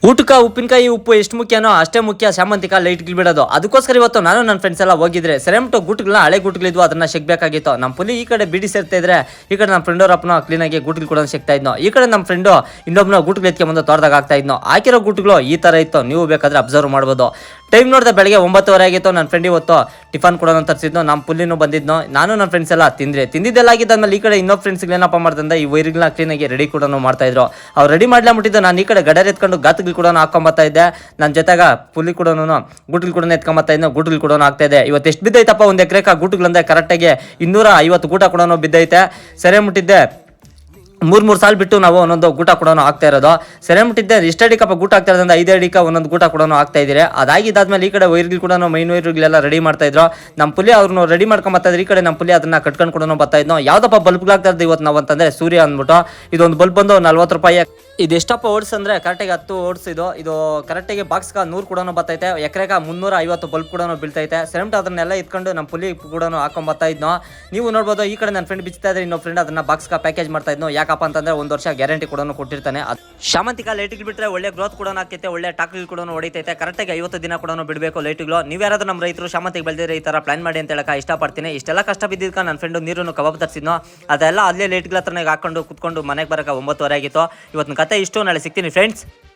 ಊಟಕ್ಕೆ ಉಪ್ಪಿನಕಾಯಿ ಉಪ್ಪು ಎಷ್ಟು ಮುಖ್ಯನೋ ಅಷ್ಟೇ ಮುಖ್ಯ ಶಾಮಂತಿಕ ಲೈಟ್ ಬಿಡೋದು. ಅದಕ್ಕೋಸ್ಕರ ಇವತ್ತು ನಾನು ನನ್ನ ಫ್ರೆಂಡ್ಸ್ ಎಲ್ಲ ಹೋಗಿದ್ರೆ ಸೆರೆಮ್ಟು ಗೂಟುಗಳನ್ನ ಹಳೆ ಗೂಟುಗಳಿದ್ವು, ಅದನ್ನ ಸಿಗಬೇಕಾಗಿತ್ತು. ನಮ್ಮ ಪುಲಿ ಈ ಕಡೆ ಬಿಡಿ ಸೇರ್ತಾ ಇದ್ರೆ ಈ ಕಡೆ ನಮ್ಮ ಫ್ರೆಂಡ್ ಅವರಪ್ಪನ ಕ್ಲೀನಾಗಿ ಗೂಟುಗಳು ಕೂಡ ಸಿಗ್ತಾ ಇದ್ನೋ. ಈ ಕಡೆ ನಮ್ಮ ಫ್ರೆಂಡು ಇನ್ನೊಬ್ಬನ ಗೂಟುಗಳು ಎತ್ಕೊಂಡ್ಬಂದು ತೋಟದಾಗ ಆಗ್ತಾ ಇದ್ನೋ. ಹಾಕಿರೋ ಗೂಟುಗಳು ಈ ತರ ಇತ್ತು, ನೀವು ಬೇಕಾದ್ರೆ ಅಬ್ಸರ್ವ್ ಮಾಡ್ಬೋದು. ಟೈಮ್ ನೋಡಿದೆ ಬೆಳಗ್ಗೆ 9:30 ಆಗಿತ್ತು. ನನ್ನ ಫ್ರೆಂಡ್ ಇವತ್ತು ಟಿಫನ್ ಕೂಡ ತರಿಸಿದ್ನೋ, ನಮ್ಮ ಪುಲ್ಲಿನೂ ಬಂದಿದ್ನೋ. ನಾನು ನನ್ನ ಫ್ರೆಂಡ್ಸ್ ಎಲ್ಲ ತಿಂದಿದ್ದೆಲ್ಲ ಆಗಿದ್ದಾದ್ಮೇಲೆ ಈ ಕಡೆ ಇನ್ನೊಬ್ಬ ಫ್ರೆಂಡ್ಸ್ಗೆ ಏನಪ್ಪ ಮಾಡ್ತಂದ್ರೆ ಈ ವೈರ್ಗಳನ್ನ ಕ್ಲೀನಾಗಿ ರೆಡಿ ಕೂಡ ಮಾಡ್ತಾ ಇದ್ರು. ಅವ್ರು ರೆಡಿ ಮಾಡ್ಲಾಬಿಟ್ಟಿದ್ದು ನಾನು ಈ ಕಡೆ ಗಡರ್ ಎತ್ಕೊಂಡು ಗಾತುಗಳು ಕೂಡ ಹಾಕೊಂಬತ್ತಾ ಇದ್ದೆ. ನನ್ನ ಜೊತೆಗ ಪುಲಿ ಕೂಡ ಗೂಟುಗಳು ಕೂಡ ಎತ್ಕೊಂಬತ್ತಾ ಇದ್ನೋ, ಗೂಟುಗಳು ಕೂಡ ಆಗ್ತಾ ಇದೆ. ಇವತ್ತು ಎಷ್ಟು ಬಿದ್ದೈತಪ್ಪ ಒಂದು ಎಕರೆಕ ಗೂಟುಗಳಂದ್ರೆ ಕರೆಕ್ಟಾಗಿ 250 ಗೂಟ ಕೂಡ ಬಿದ್ದೈತೆ. ಸೆರೆ ಮುಟ್ಟಿದ್ದೆ 3 ಸಾಲ ಬಿಟ್ಟು ನಾವು ಒಂದೊಂದು ಗೂಟ ಕೂಡ ಆಗ್ತಾ ಇರೋದು. ಸೆರೆ ಮುಟ್ಟಿದ್ದೆ ಇಷ್ಟ ಅಡಿಕಪ್ಪ ಗೂಟ ಆಗ್ತಾ ಇರೋದ್ರಿಂದ 5 ಅಡಿಕ ಒಂದೊಂದು ಗೂಟ ಕೂಡ ಆಗ್ತಾ ಇದ್ದೀರಿ. ಅದಾಗಿದ್ದಾದ್ಮೇಲೆ ಈ ಕಡೆ ವೈರ್ಗಳು ಕೂಡ ಮೈನ್ ವೈರ್ಗಳೆಲ್ಲ ರೆಡಿ ಮಾಡ್ತಾ ಇದ್ರು. ನಮ್ಮ ಪುಲಿ ಅವ್ರನ್ನ ರೆಡಿ ಮಾಡ್ಕೊಂಬತ್ತಾ ಇದ್ರು. ಈ ಕಡೆ ನಮ್ಮ ಪುಲಿ ಅದನ್ನ ಕಟ್ಕೊಂಡು ಕೂಡ ಬರ್ತಾ ಇದ್ನೋ. ಯಾವ್ದಪ್ಪ ಬಲ್ಬ್ಗಳಾಗ್ತಾ ಇರೋದು ಇವತ್ತು ನಾವು ಅಂತಂದ್ರೆ ಸೂರ್ಯ ಅಂದ್ಬಿಟ್ಟು ಇದೊಂದು ಬಲ್ಬ್ ಬಂದು 40 ರೂಪಾಯಿ. ಇದು ಎಷ್ಟಪ್ಪ ಓಡ್ಸ್ ಅಂದ್ರೆ ಕರೆಕ್ಟಾಗಿ 10 ಓಡ್ಸ್. ಇದು ಕರೆಕ್ಟಾಗಿ ಬಾಕ್ಸ್ಗ 100 ಕೂಡ ಬರ್ತೈತೆ. ಎಕರೆಗ 350 ಬಲ್ಬ್ ಕೂಡ ಬೀಳ್ತೈತೆ. ಸೆರೆಮ್ಟ್ ಅದನ್ನೆಲ್ಲ ಇಟ್ಕೊಂಡು ನಮ್ಮ ಪುಲಿ ಕೂಡ ಹಾಕೊಂಡ್ ಬರ್ತಾ ಇದ್ನೋ. ನೀವು ನೋಡ್ಬೋದು ಈ ಕಡೆ ನನ್ನ ಫ್ರೆಂಡ್ ಬಿಚ್ತಾ ಇದ್ರೆ ಇನ್ನೊಬ್ಬ ಫ್ರೆಂಡ್ ಅದನ್ನ ಬಾಕ್ಸ್ಗ ಪ್ಯಾಕೇಜ್ ಮಾಡ್ತಾ ಇದ್ನೋ. ಯಾಕಪ್ಪ ಅಂತಂದ್ರೆ 1 ವರ್ಷ ಗ್ಯಾರಂಟಿ ಕೂಡ ಕೊಟ್ಟಿರ್ತಾನೆ. ಶಾಮಂತಿಕ ಲೈಟ್ಗಳು ಬಿಟ್ರೆ ಒಳ್ಳೆ ಗ್ರೋತ್ ಕೂಡ ಆಗ್ತೈತೆ, ಒಳ್ಳೆ ಟಾಕ್ಗಳು ಕೂಡ ಹೊಡಿತೈತೆ. ಕರೆಕ್ಟಾಗಿ 50 ದಿನ ಕೂಡ ಬಿಡಬೇಕು ಲೈಟ್ಗಳು. ನೀವು ಯಾರಾದ್ರೂ ನಮ್ಮ ರೈತರು ಶಾಮಂತಿಗೆ ಬೆಳೆದಿದ್ರೆ ಈ ತರ ಪ್ಲಾನ್ ಮಾಡಿ ಅಂತ ಹೇಳಕ ಇಷ್ಟಪಡ್ತೀನಿ. ಇಷ್ಟೆಲ್ಲ ಕಷ್ಟ ಬಿದ್ದಿದ್ಕ ನನ್ನ ಫ್ರೆಂಡ್ ನೀರನ್ನು ಕಬಾಬ್ ತರಿಸಿದ್ನೋ, ಅದೆಲ್ಲ ಅಲ್ಲೇ ಲೈಟ್ಗಳ ಹತ್ರನಾಗ ಹಾಕೊಂಡು ಕುತ್ಕೊಂಡು ಮನೆಗೆ ಬರಕ 9:30 ಆಗಿತ್ತು. ಇವತ್ತಿನ ಕತೆ ಇಷ್ಟು, ನಾಳೆ ಸಿಗ್ತೀನಿ ಫ್ರೆಂಡ್ಸ್.